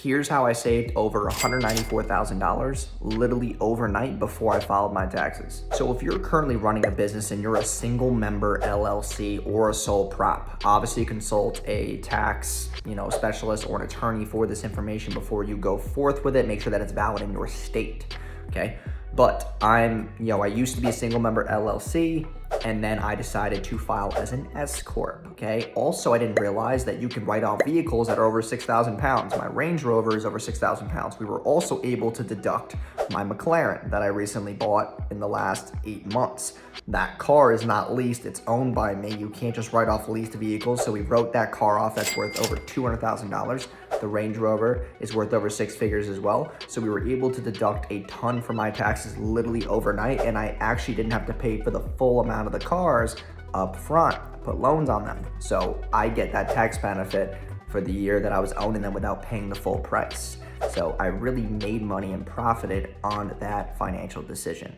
Here's how I saved over $194,000 literally overnight before I filed my taxes. So if you're currently running a business and you're a single member LLC or a sole prop, obviously consult a tax, specialist or an attorney for this information before you go forth with it. Make sure that it's valid in your state, okay? But I used to be a single member LLC, and then I decided to file as an S Corp, okay? Also, I didn't realize that you can write off vehicles that are over 6,000 pounds. My Range Rover is over 6,000 pounds. We were also able to deduct my McLaren that I recently bought in the last 8 months. That car is not leased, it's owned by me. You can't just write off leased vehicles, so we wrote that car off. That's worth over $200,000. The Range Rover is worth over 6 figures as well. So we were able to deduct a ton from my taxes literally overnight, and I actually didn't have to pay for the full amount of the cars up front. I put loans on them. So I get that tax benefit for the year that I was owning them without paying the full price. So I really made money and profited on that financial decision.